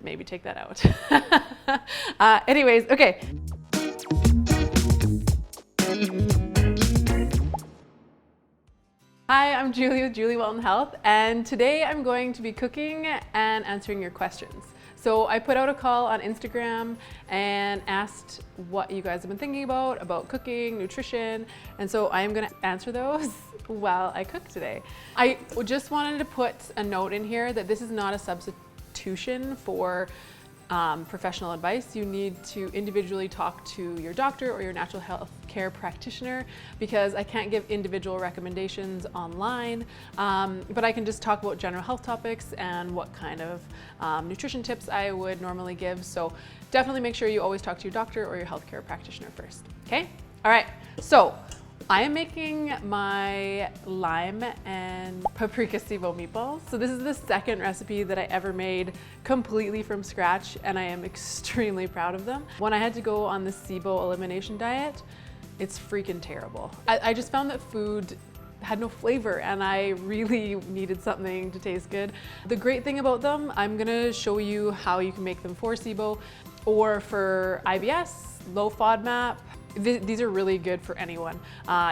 maybe take that out. Anyways, okay. Hi, I'm Julie with Julie Welton Health, and today I'm going to be cooking and answering your questions. So I put out a call on Instagram and asked what you guys have been thinking about cooking, nutrition, and so I'm gonna answer those while I cook today. I just wanted to put a note in here that this is not a substitution for professional advice. You need to individually talk to your doctor or your natural health care practitioner, because I can't give individual recommendations online, but I can just talk about general health topics and what kind of nutrition tips I would normally give. So definitely make sure you always talk to your doctor or your healthcare practitioner first. Okay? All right. So I am making my lime and paprika SIBO meatballs. So this is the second recipe that I ever made completely from scratch, and I am extremely proud of them. When I had to go on the SIBO elimination diet, it's freaking terrible. I just found that food had no flavor and I really needed something to taste good. The great thing about them, I'm gonna show you how you can make them for SIBO or for IBS, low FODMAP. These are really good for anyone.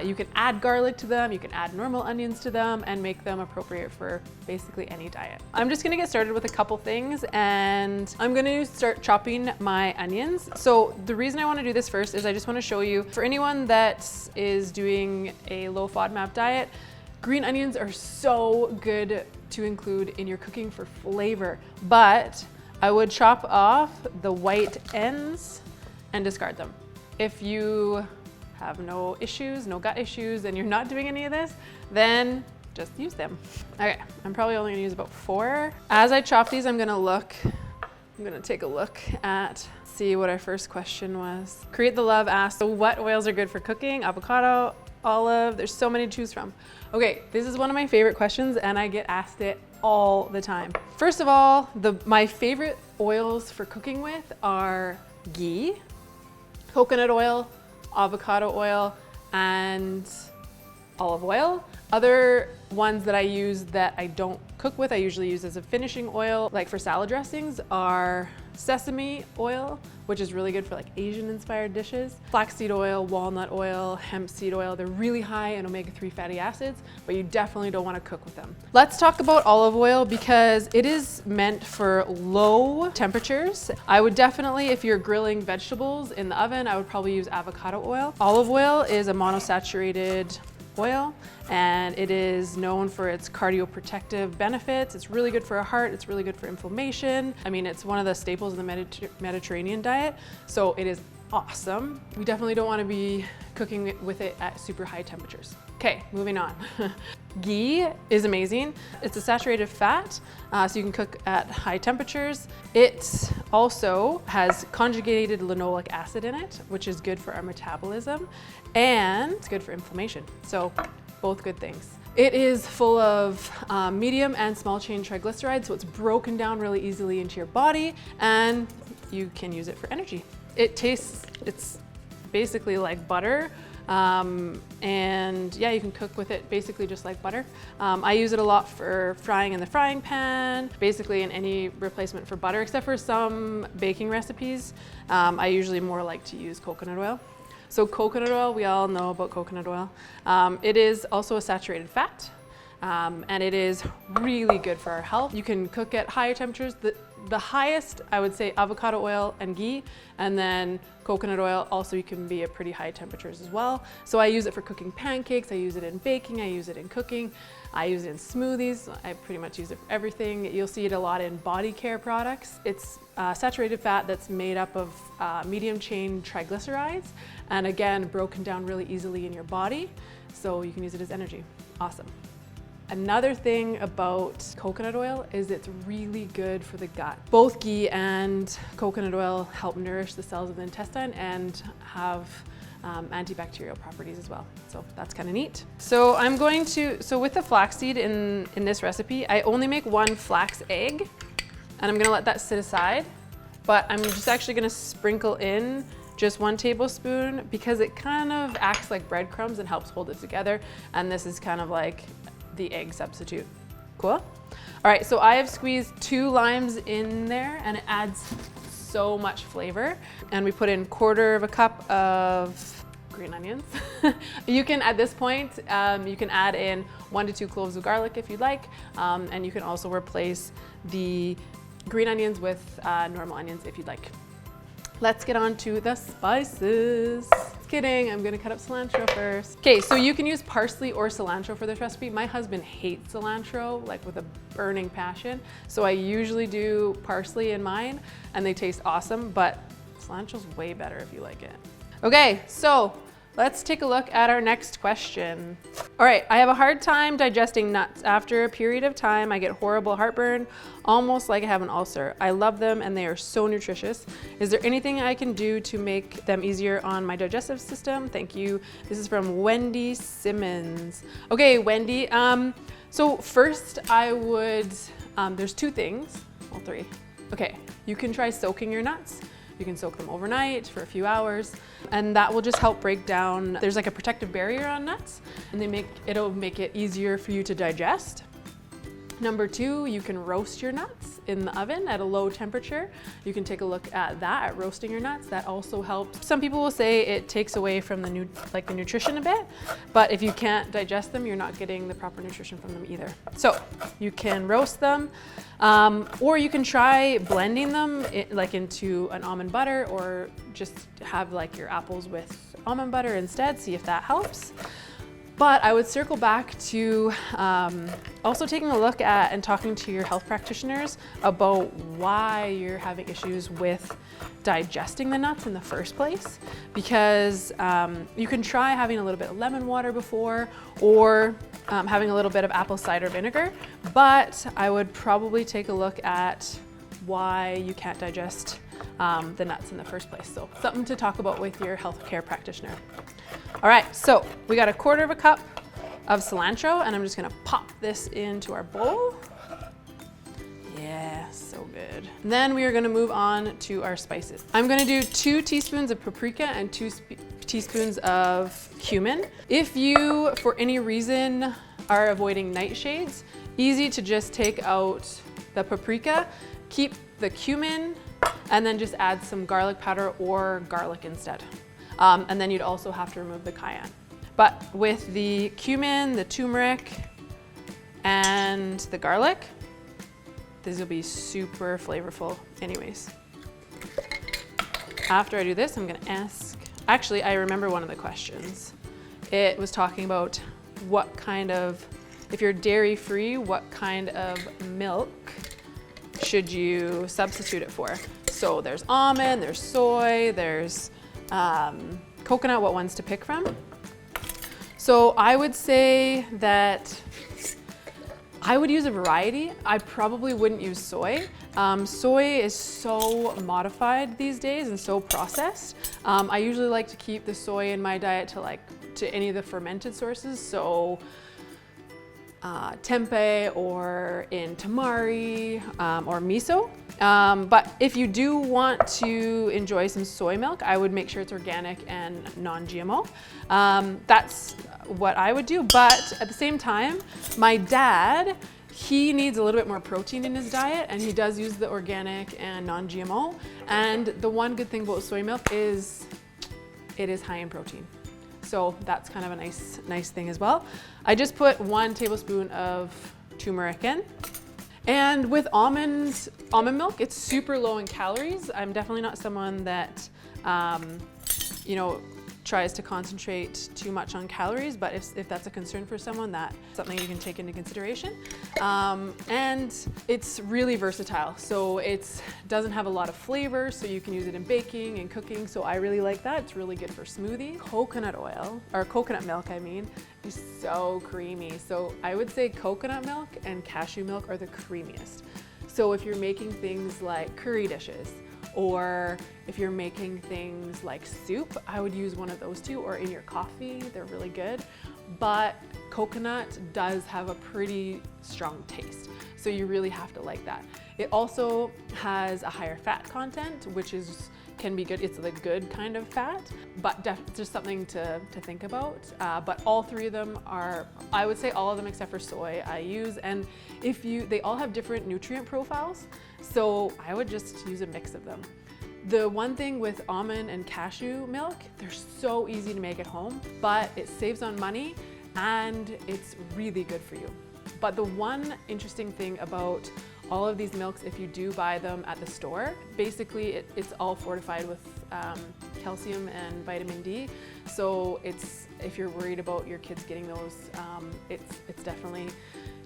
You can add garlic to them, you can add normal onions to them, and make them appropriate for basically any diet. I'm just gonna get started with a couple things, and I'm gonna start chopping my onions. So the reason I wanna do this first is I just wanna show you, for anyone that is doing a low FODMAP diet, green onions are so good to include in your cooking for flavor, but I would chop off the white ends and discard them. If you have no issues, no gut issues, and you're not doing any of this, then just use them. Okay, I'm probably only gonna use about 4. As I chop these, I'm gonna take a look at, see what our first question was. Create the Love asked, so what oils are good for cooking? Avocado, olive, there's so many to choose from. Okay, this is one of my favorite questions and I get asked it all the time. First of all, my favorite oils for cooking with are ghee, coconut oil, avocado oil, and olive oil. Other ones that I use that I don't cook with, I usually use as a finishing oil, like for salad dressings, are sesame oil, which is really good for like Asian inspired dishes. Flaxseed oil, walnut oil, hemp seed oil, they're really high in omega-3 fatty acids, but you definitely don't want to cook with them. Let's talk about olive oil because it is meant for low temperatures. I would definitely, if you're grilling vegetables in the oven, I would probably use avocado oil. Olive oil is a monosaturated oil, and it is known for its cardioprotective benefits. It's really good for our heart, it's really good for inflammation. I mean, it's one of the staples in the Mediterranean diet, so it is awesome. We definitely don't want to be cooking with it at super high temperatures. Okay, moving on. Ghee is amazing. It's a saturated fat, so you can cook at high temperatures. It also has conjugated linoleic acid in it, which is good for our metabolism, and it's good for inflammation. So both good things. It is full of medium and small chain triglycerides, so it's broken down really easily into your body, and you can use it for energy. It's basically like butter. And yeah, you can cook with it basically just like butter. I use it a lot for frying in the frying pan, basically in any replacement for butter, except for some baking recipes. I usually more like to use coconut oil. So coconut oil, we all know about coconut oil. It is also a saturated fat, and it is really good for our health. You can cook at higher temperatures. The highest, I would say, avocado oil and ghee, and then coconut oil also you can be at pretty high temperatures as well. So I use it for cooking pancakes, I use it in baking, I use it in cooking, I use it in smoothies, I pretty much use it for everything. You'll see it a lot in body care products. It's saturated fat that's made up of medium chain triglycerides, and again, broken down really easily in your body, so you can use it as energy. Awesome. Another thing about coconut oil is it's really good for the gut. Both ghee and coconut oil help nourish the cells of the intestine and have antibacterial properties as well. So that's kind of neat. So with the flaxseed in this recipe, I only make 1 flax egg, and I'm gonna let that sit aside, but I'm just actually gonna sprinkle in just 1 tablespoon because it kind of acts like breadcrumbs and helps hold it together. And this is kind of like the egg substitute. Cool? All right, so I have squeezed 2 limes in there and it adds so much flavor. And we put in 1/4 cup of green onions. You can, at this point, you can add in 1 to 2 cloves of garlic if you'd like. And you can also replace the green onions with normal onions if you'd like. Let's get on to the spices. Just kidding, I'm gonna cut up cilantro first. Okay, so you can use parsley or cilantro for this recipe. My husband hates cilantro, like with a burning passion. So I usually do parsley in mine and they taste awesome, but cilantro's way better if you like it. Okay, so let's take a look at our next question. All right, I have a hard time digesting nuts. After a period of time, I get horrible heartburn, almost like I have an ulcer. I love them and they are so nutritious. Is there anything I can do to make them easier on my digestive system? Thank you. This is from Wendy Simmons. Okay, Wendy, so first I would, there's 2 things, well 3. Okay, you can try soaking your nuts. You can soak them overnight for a few hours and that will just help break down, there's like a protective barrier on nuts and it'll make it easier for you to digest. Number 2, you can roast your nuts in the oven at a low temperature. You can take a look at that, at roasting your nuts. That also helps. Some people will say it takes away from the nutrition a bit, but if you can't digest them, you're not getting the proper nutrition from them either. So you can roast them, or you can try blending them into an almond butter, or just have like your apples with almond butter instead, see if that helps. But I would circle back to also taking a look at and talking to your health practitioners about why you're having issues with digesting the nuts in the first place. Because you can try having a little bit of lemon water before, or having a little bit of apple cider vinegar. But I would probably take a look at why you can't digest the nuts in the first place. So something to talk about with your healthcare practitioner. All right, so we got 1/4 cup of cilantro and I'm just gonna pop this into our bowl. Yeah, so good. And then we are gonna move on to our spices. I'm gonna do 2 teaspoons of paprika and 2 teaspoons of cumin. If you, for any reason, are avoiding nightshades, easy to just take out the paprika, keep the cumin, and then just add some garlic powder or garlic instead. And then you'd also have to remove the cayenne. But with the cumin, the turmeric, and the garlic, these will be super flavorful anyways. After I do this, I'm gonna ask, actually, I remember one of the questions. It was talking about what kind of, if you're dairy-free, what kind of milk should you substitute it for? So there's almond, there's soy, there's coconut, what ones to pick from. So I would say that I would use a variety. I probably wouldn't use soy. Soy is so modified these days and so processed. I usually like to keep the soy in my diet to any of the fermented sources. So tempeh, or in tamari, or miso. But if you do want to enjoy some soy milk, I would make sure it's organic and non-GMO. That's what I would do. But at the same time, my dad, he needs a little bit more protein in his diet, and he does use the organic and non-GMO. And the one good thing about soy milk is it is high in protein. So that's kind of a nice thing as well. I just put 1 tablespoon of turmeric in. And with almond milk, it's super low in calories. I'm definitely not someone that, tries to concentrate too much on calories, but if that's a concern for someone, that's something you can take into consideration. And it's really versatile. So it doesn't have a lot of flavor, so you can use it in baking and cooking. So I really like that. It's really good for smoothies. Coconut oil, or coconut milk, I mean, is so creamy. So I would say coconut milk and cashew milk are the creamiest. So if you're making things like curry dishes, or if you're making things like soup, I would use one of those 2, or in your coffee, they're really good. But coconut does have a pretty strong taste, so you really have to like that. It also has a higher fat content, which is can be good. It's the good kind of fat, but just something to think about. But all three of them are, I would say all of them except for soy I use. And they all have different nutrient profiles. So I would just use a mix of them. The one thing with almond and cashew milk, they're so easy to make at home, but it saves on money and it's really good for you. But the one interesting thing about all of these milks, if you do buy them at the store, basically it's all fortified with calcium and vitamin D. So if you're worried about your kids getting those, it's definitely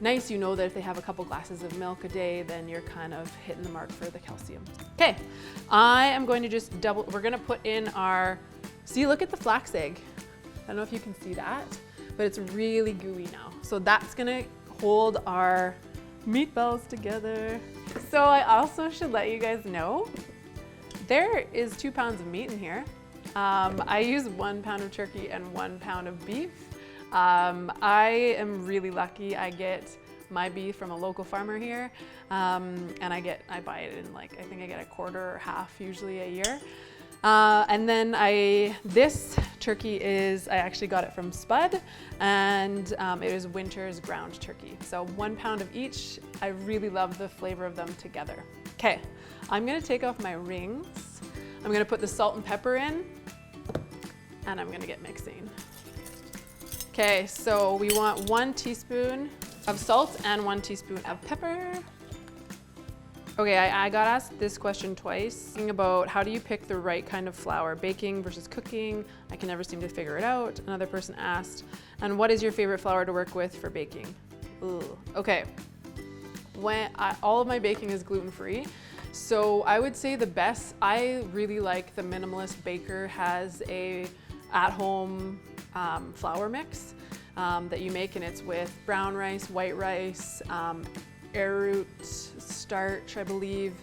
nice. You know that if they have a couple glasses of milk a day, then you're kind of hitting the mark for the calcium. Okay, I am going to just we're gonna put in see, look at the flax egg. I don't know if you can see that, but it's really gooey now. So that's gonna hold our meatballs together. So I also should let you guys know, there is 2 pounds of meat in here. I use 1 pound of turkey and 1 pound of beef. I am really lucky. I get my beef from a local farmer here, and I buy it in I think I get a quarter or half usually a year. And then this turkey I actually got it from Spud, and it is winter's ground turkey. So 1 pound of each. I really love the flavor of them together. Okay, I'm gonna take off my rings. I'm gonna put the salt and pepper in, and I'm gonna get mixing. Okay, so we want 1 teaspoon of salt and 1 teaspoon of pepper. Okay, I got asked this question twice about how do you pick the right kind of flour, baking versus cooking. I can never seem to figure it out. Another person asked, and what is your favorite flour to work with for baking? Ooh. Okay, all of my baking is gluten-free. So I would say I really like the Minimalist Baker has a at-home flour mix that you make, and it's with brown rice, white rice, arrowroot starch, I believe,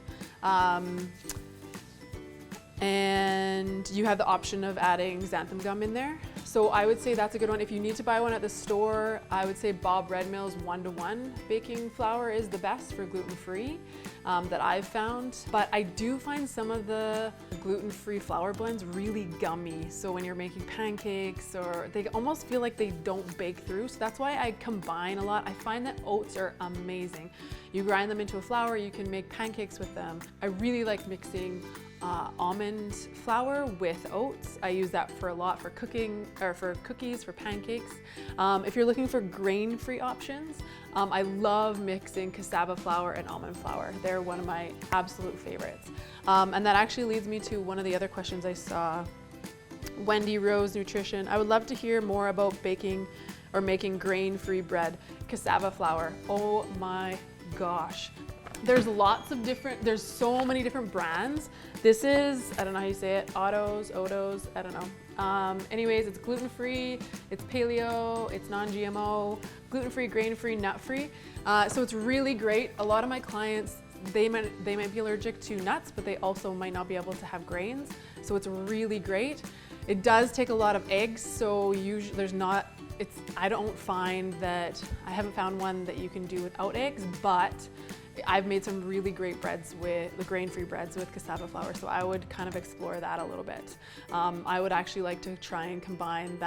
and you have the option of adding xanthan gum in there. So I would say that's a good one. If you need to buy one at the store, I would say Bob Red Mill's 1-to-1 baking flour is the best for gluten-free that I've found. But I do find some of the gluten-free flour blends really gummy. So when you're making pancakes, or they almost feel like they don't bake through. So that's why I combine a lot. I find that oats are amazing. You grind them into a flour, you can make pancakes with them. I really like mixing almond flour with oats. I use that for a lot for cooking, or for cookies, for pancakes. If you're looking for grain-free options, I love mixing cassava flour and almond flour. They're one of my absolute favorites. And that actually leads me to one of the other questions I saw. Wendy Rose Nutrition. I would love to hear more about baking or making grain-free bread. Cassava flour. Oh my gosh. There's so many different brands. This is, I don't know how you say it, Odos, I don't know. Anyways, it's gluten-free, it's paleo, it's non-GMO, gluten-free, grain-free, nut-free. So it's really great. A lot of my clients, they might be allergic to nuts, but they also might not be able to have grains. So it's really great. It does take a lot of eggs, so usually I haven't found one that you can do without eggs, but I've made some really great breads with the grain-free breads with cassava flour, so I would kind of explore that a little bit. I would actually like to try and combine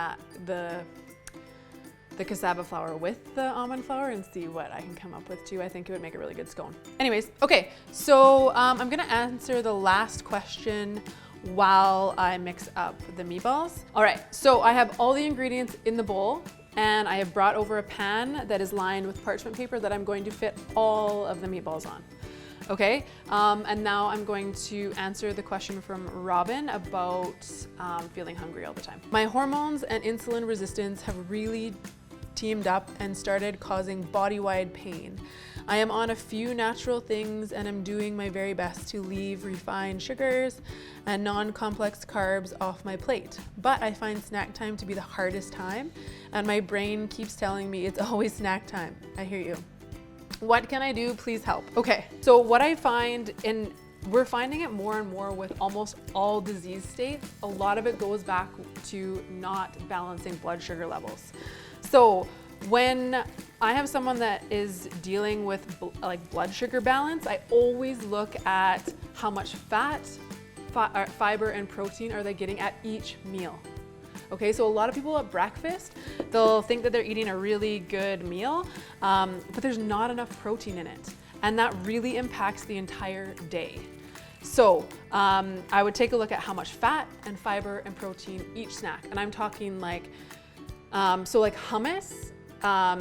the cassava flour with the almond flour and see what I can come up with too. I think it would make a really good scone. Anyways, okay, so I'm gonna answer the last question while I mix up the meatballs. All right, so I have all the ingredients in the bowl, and I have brought over a pan that is lined with parchment paper that I'm going to fit all of the meatballs on. Okay, and now I'm going to answer the question from Robin about feeling hungry all the time. My hormones and insulin resistance have really teamed up and started causing body-wide pain. I am on a few natural things and am doing my very best to leave refined sugars and non-complex carbs off my plate. But I find snack time to be the hardest time, and my brain keeps telling me it's always snack time. I hear you. What can I do? Please help. Okay, so what I find, and we're finding it more and more with almost all disease states, a lot of it goes back to not balancing blood sugar levels. So when I have someone that is dealing with blood sugar balance, I always look at how much fat fiber and protein are they getting at each meal? Okay, so a lot of people at breakfast, they'll think that they're eating a really good meal, but there's not enough protein in it. And that really impacts the entire day. So I would take a look at how much fat and fiber and protein each snack. And I'm talking like, so like hummus,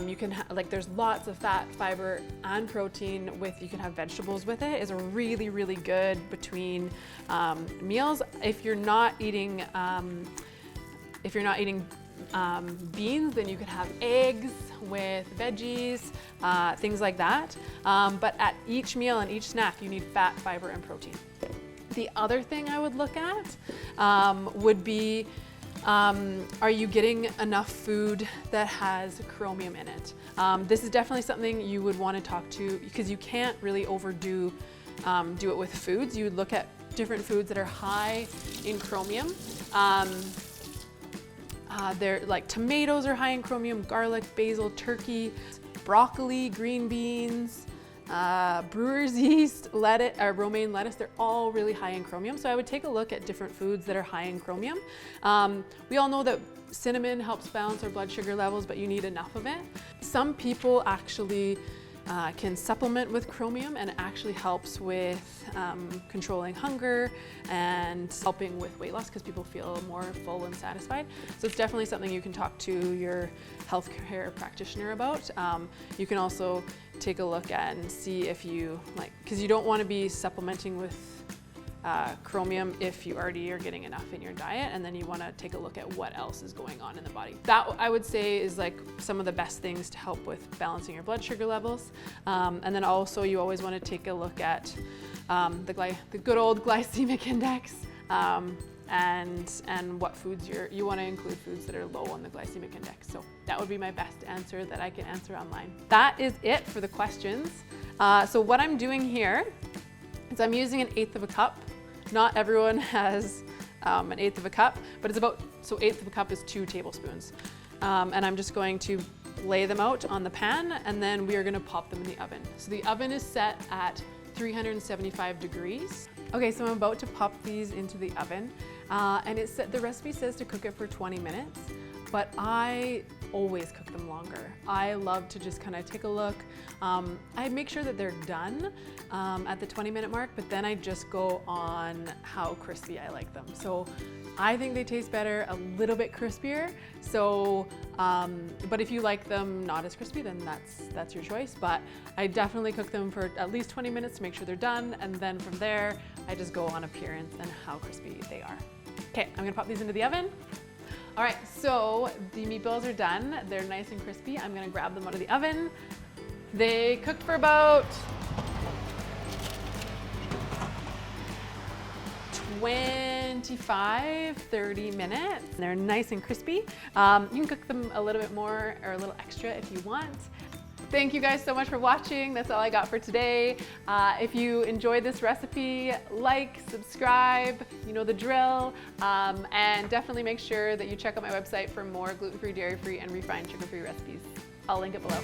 you can like there's lots of fat, fiber, and protein with, you can have vegetables with it, is a really, really good between meals. If you're not eating beans, then you could have eggs with veggies, things like that. But at each meal and each snack, you need fat, fiber, and protein. The other thing I would look at would be, are you getting enough food that has chromium in it? This is definitely something you would want to talk to, because you can't really overdo do it with foods. You would look at different foods that are high in chromium. They're like tomatoes are high in chromium, garlic, basil, turkey, broccoli, green beans, brewer's yeast, lettuce, romaine lettuce. They're all really high in chromium. So I would take a look at different foods that are high in chromium. We all know that cinnamon helps balance our blood sugar levels, but you need enough of it. Some people actually can supplement with chromium, and it actually helps with controlling hunger and helping with weight loss, because people feel more full and satisfied. So it's definitely something you can talk to your healthcare practitioner about. You can also take a look at and see if you like, because you don't want to be supplementing with chromium if you already are getting enough in your diet, and then you want to take a look at what else is going on in the body. That I would say is like some of the best things to help with balancing your blood sugar levels. And then also you always want to take a look at the good old glycemic index, and what foods you want to include foods that are low on the glycemic index. So that would be my best answer that I can answer online. That is it for the questions. So what I'm doing here is I'm using 1/8 of a cup. Not everyone has 1/8 of a cup, but it's about, so 1/8 of a cup is 2 tablespoons. And I'm just going to lay them out on the pan, and then we are going to pop them in the oven. So the oven is set at 375 degrees. Okay, so I'm about to pop these into the oven, and the recipe says to cook it for 20 minutes, but I always cook them longer. I love to just kind of take a look. I make sure that they're done at the 20-minute mark, but then I just go on how crispy I like them. So I think they taste better a little bit crispier. So, but if you like them not as crispy, then that's your choice. But I definitely cook them for at least 20 minutes to make sure they're done, and then from there, I just go on appearance and how crispy they are. Okay, I'm gonna pop these into the oven. All right, so the meatballs are done. They're nice and crispy. I'm gonna grab them out of the oven. They cooked for about 25-30 minutes. They're nice and crispy. You can cook them a little bit more or a little extra if you want. Thank you guys so much for watching. That's all I got for today. If you enjoyed this recipe, like, subscribe, you know the drill. And definitely make sure that you check out my website for more gluten-free, dairy-free, and refined sugar-free recipes. I'll link it below.